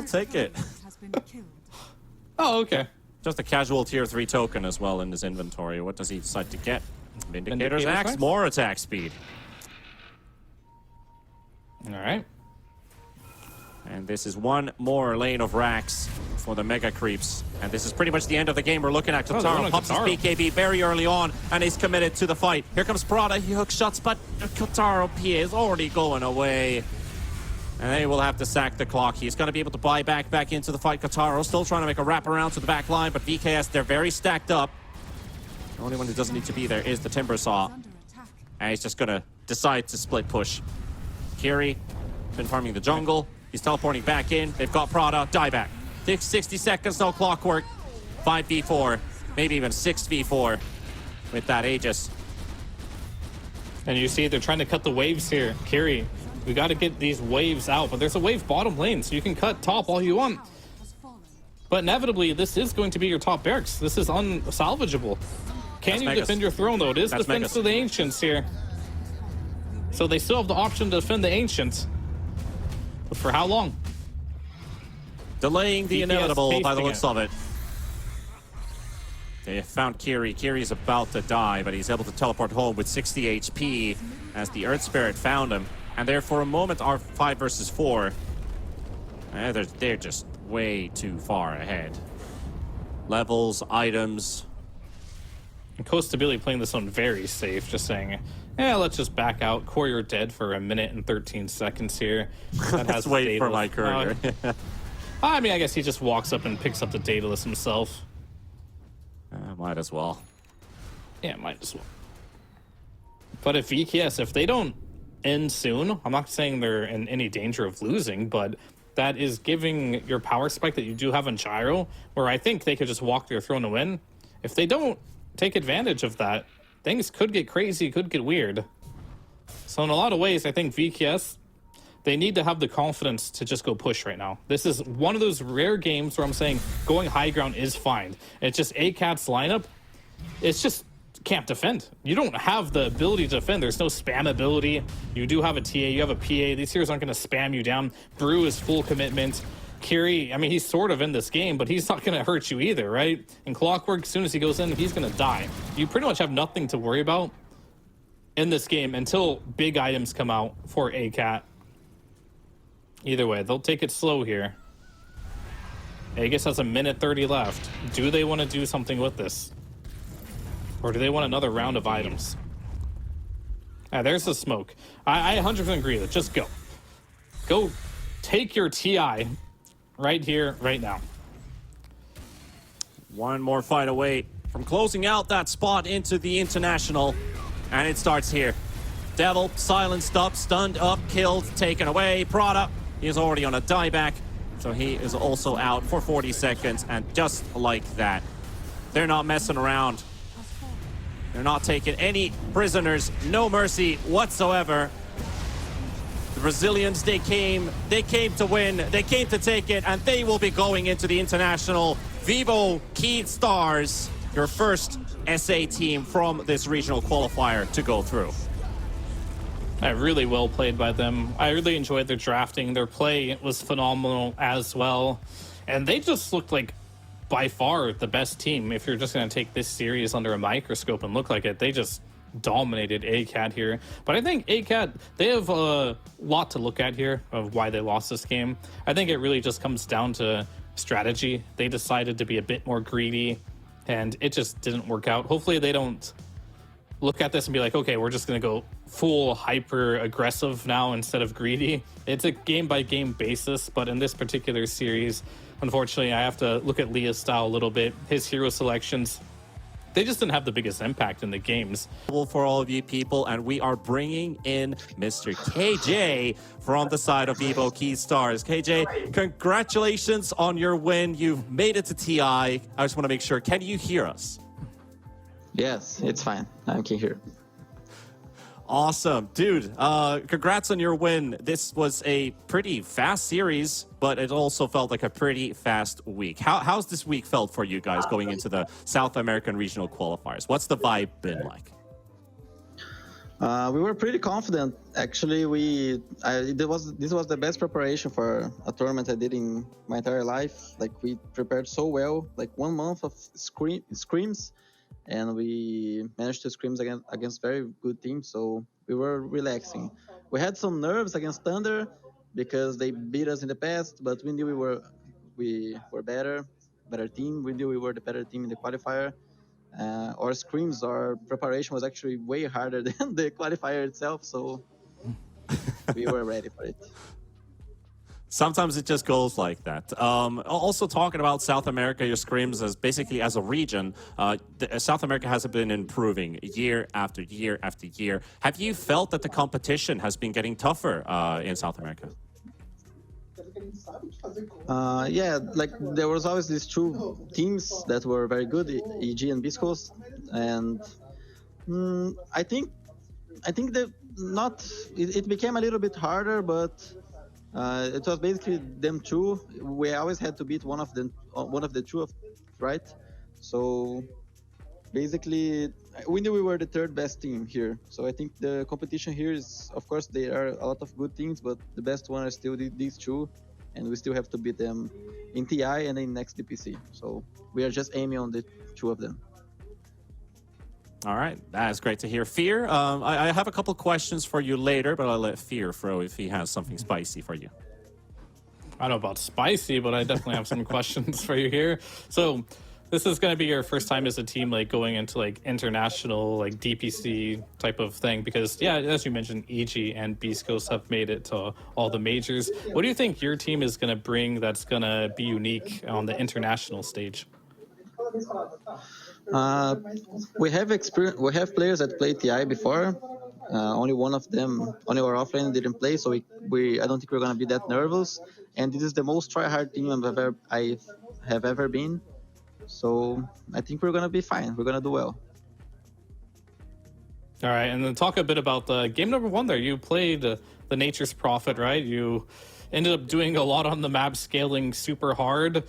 I'll take it. Oh, okay. Just a casual tier 3 token as well in his inventory. What does he decide to get? Vindicator's Axe, Axe? more attack speed. All right. And this is one more lane of racks for the Mega Creeps. And this is pretty much the end of the game. We're looking at Kotaro. Pops his BKB very early on, and he's committed to the fight. Here comes Prada. He hook shots, but Kotaro PA is already going away. And they will have to sack the clock. He's going to be able to buy back into the fight. Kotaro still trying to make a wrap around to the back line, but VKS, they're very stacked up. The only one who doesn't need to be there is the Timbersaw. And he's just going to decide to split push. Kiri, been farming the jungle. He's teleporting back in. They've got Prada. Die back. 60 seconds, no clockwork. 5v4, maybe even 6v4 with that Aegis. And you see they're trying to cut the waves here. Kiri, we got to get these waves out, but there's a wave bottom lane, so you can cut top all you want. But inevitably, this is going to be your top barracks. This is unsalvageable. Can you defend your throne, though? It is defense to the Ancients here. So they still have the option to defend the Ancients. But for how long? Delaying the inevitable by the looks of it. They have found Kiri. Kiri's about to die, but he's able to teleport home with 60 HP as the Earth Spirit found him. And there for a moment are 5 versus 4. They're just way too far ahead. Levels, items. And Costa Billy playing this one very safe, just saying, yeah, let's just back out. Courier dead for 1 minute and 13 seconds here. That has wait for my courier. I mean, I guess he just walks up and picks up the Daedalus himself. Might as well. Yeah, might as well. But if VKS, if they don't end soon, I'm not saying they're in any danger of losing, but that is giving your power spike that you do have on Gyro, where I think they could just walk their throne to win. If they don't take advantage of that, things could get crazy, could get weird. So in a lot of ways, I think VKS, they need to have the confidence to just go push right now. This is one of those rare games where I'm saying going high ground is fine. It's just ACAT's lineup, it's just can't defend. You don't have the ability to defend. There's no spam ability. You do have a TA, you have a PA. These heroes aren't going to spam you down. Brew is full commitment. Kiri, I mean, he's sort of in this game, but he's not going to hurt you either, right? And Clockwork, as soon as he goes in, he's going to die. You pretty much have nothing to worry about in this game until big items come out for ACAT. Either way, they'll take it slow here. Aegis has 1:30 left. Do they want to do something with this? Or do they want another round of items? There's the smoke. I 100% agree with it. Just go. Go take your TI right here, right now. One more fight away from closing out that spot into the International. And it starts here. Devil, silenced up, stunned up, killed, taken away. Prada, he is already on a dieback. So he is also out for 40 seconds. And just like that, they're not messing around. They're not taking any prisoners. No mercy whatsoever. The Brazilians, they came to win. They came to take it, and they will be going into the International. Vivo Keyed Stars, your first SA team from this regional qualifier to go through. Really well played by them. I really enjoyed their drafting. Their play was phenomenal as well. And they just looked like by far the best team. If you're just going to take this series under a microscope and look like it, they just dominated ACAT here. But I think ACAT, they have a lot to look at here of why they lost this game. I think it really just comes down to strategy. They decided to be a bit more greedy, and it just didn't work out. Hopefully they don't look at this and be like, okay, we're just going to go full hyper aggressive now instead of greedy. It's a game by game basis, but in this particular series, unfortunately, I have to look at Leah's style a little bit. His hero selections, they just didn't have the biggest impact in the games. For all of you people, and we are bringing in Mr. KJ from the side of Vivo Key Stars. KJ, congratulations on your win. You've made it to TI. I just want to make sure, can you hear us? Yes, it's fine. I can hear. Awesome. Dude, congrats on your win. This was a pretty fast series, but it also felt like a pretty fast week. How's this week felt for you guys going into the South American regional qualifiers? What's the vibe been like? We were pretty confident. Actually, this was the best preparation for a tournament I did in my entire life. Like we prepared so well, like 1 month of scrims, and we managed to scrims against very good teams. So we were relaxing. We had some nerves against Thunder because they beat us in the past, but we knew we were better team. We knew we were the better team in the qualifier. Our scrims, our preparation was actually way harder than the qualifier itself, so we were ready for it. Sometimes it just goes like that. Also talking about South America, your scrims as basically as a region, South America has been improving year after year after year. Have you felt that the competition has been getting tougher in South America? Yeah, like there was always these two teams that were very good, EG and Beastcoast, and I think that it became a little bit harder, but it was basically them two. We always had to beat one of the two, right? So basically, we knew we were the third best team here. So I think the competition here is, of course, there are a lot of good teams, but the best one are still these two, and we still have to beat them in TI and in next DPC. So we are just aiming on the two of them. All right, that's great to hear. Fear, I have a couple questions for you later, but I'll let Fear throw if he has something spicy for you. I don't know about spicy, but I definitely have some questions for you here. So this is going to be your first time as a team, like going into like international, like DPC type of thing, because yeah, as you mentioned, EG and Beast Coast have made it to all the majors. What do you think your team is going to bring that's going to be unique on the international stage? We have players that played TI before. Only one of them, only our offlane didn't play, so I don't think we're gonna be that nervous. And this is the most try-hard team I have ever been. So I think we're gonna be fine. We're gonna do well. All right, and then talk a bit about the game number one there. You played the Nature's Prophet, right? You ended up doing a lot on the map, scaling super hard.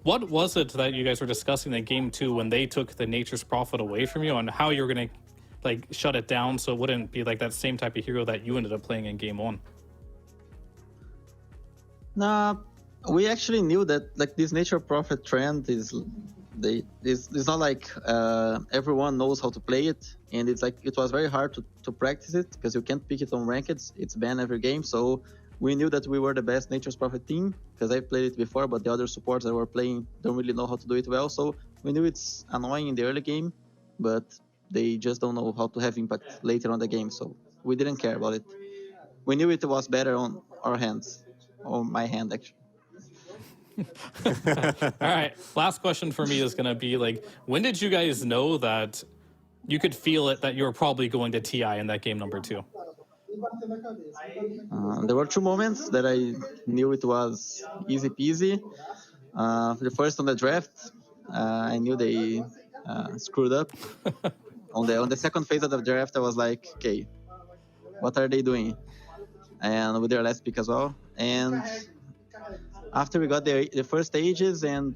What was it that you guys were discussing in game two when they took the Nature's Prophet away from you, and how you were going to like shut it down so it wouldn't be like that same type of hero that you ended up playing in game one? Nah, we actually knew that like this Nature Prophet trend is not like everyone knows how to play it, and it's like it was very hard to practice it because you can't pick it on rankeds. It's banned every game, so we knew that we were the best Nature's Prophet team because I played it before, but the other supports that were playing don't really know how to do it well. So we knew it's annoying in the early game, but they just don't know how to have impact later on the game. So we didn't care about it. We knew it was better on our hands, or my hand actually. All right, last question for me is going to be like, when did you guys know that you could feel it that you were probably going to TI in that game number two? There were two moments that I knew it was easy peasy. The first on the draft, I knew they screwed up. on the second phase of the draft, I was like, okay, what are they doing? And with their last pick as well. And after we got the first stages, and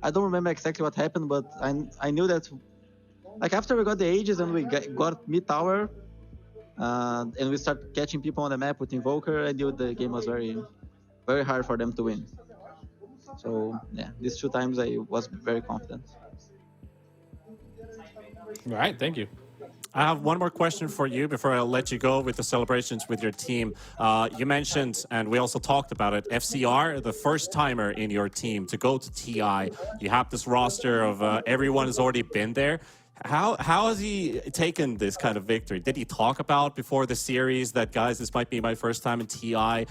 I don't remember exactly what happened, but I knew that like after we got the ages and we got mid tower, and we start catching people on the map with Invoker, I knew the game was very, very hard for them to win. So yeah, these two times I was very confident. All right, thank you. I have one more question for you before I'll let you go with the celebrations with your team. You mentioned, and we also talked about it, FCR, the first timer in your team to go to TI. You have this roster of everyone has already been there. How has he taken this kind of victory? Did he talk about before the series that, guys, this might be my first time in TI?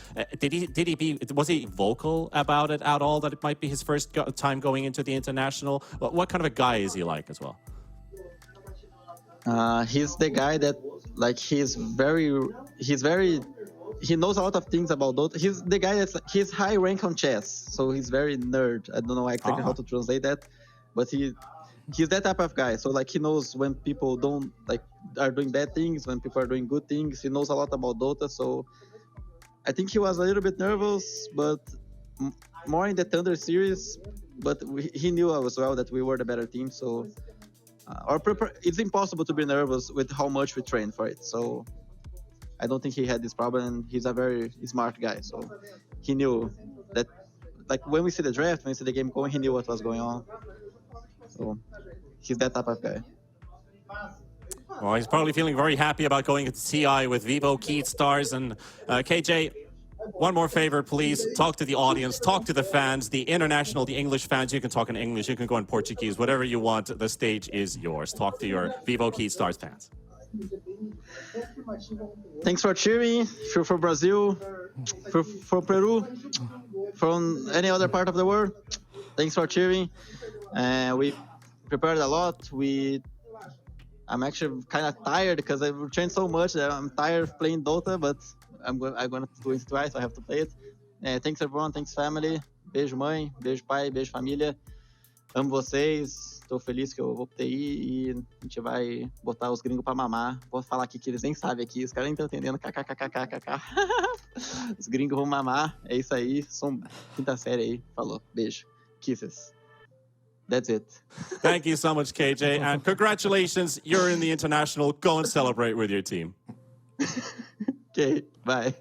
Was he vocal about it at all, that it might be his first time going into the international? What kind of a guy is he like as well? He's the guy that like he knows a lot of things about Dota. He's the guy he's high rank on chess, so he's very nerd. I don't know exactly how to translate that, but he's that type of guy. So like he knows when people don't like are doing bad things, when people are doing good things. He knows a lot about Dota. So I think he was a little bit nervous, but more in the Thunder series. But he knew as well that we were the better team. So It's impossible to be nervous with how much we train for it. So I don't think he had this problem, and he's a very smart guy. So he knew that, like when we see the draft, when we see the game going, he knew what was going on. So he's that type of guy. Well, he's probably feeling very happy about going into TI with Vivo, Keith, Stars, and KJ. One more favor, please. Talk to the audience, talk to the fans, the international, the English fans. You can talk in English, you can go in Portuguese, whatever you want. The stage is yours. Talk to your Vivo, Keith, Stars fans. Thanks for cheering. If you're from Brazil, from Peru, from any other part of the world, thanks for cheering. We prepared a lot. I'm actually kind of tired because I've trained so much that I'm tired of playing Dota, but I'm going to do it twice, so I have to play it. Thanks everyone, thanks family. Beijo mãe, beijo pai, beijo família. Amo vocês, tô feliz que eu vou pro TI e a gente vai botar os gringos pra mamar. Vou falar aqui que eles nem sabem aqui, os caras nem estão entendendo. KKKKKK. Os gringos vão mamar, é isso aí. Som quinta série aí, falou, beijo. Kisses. That's it. Thank you so much, KJ, and congratulations. You're in the international. Go and celebrate with your team. Okay, bye.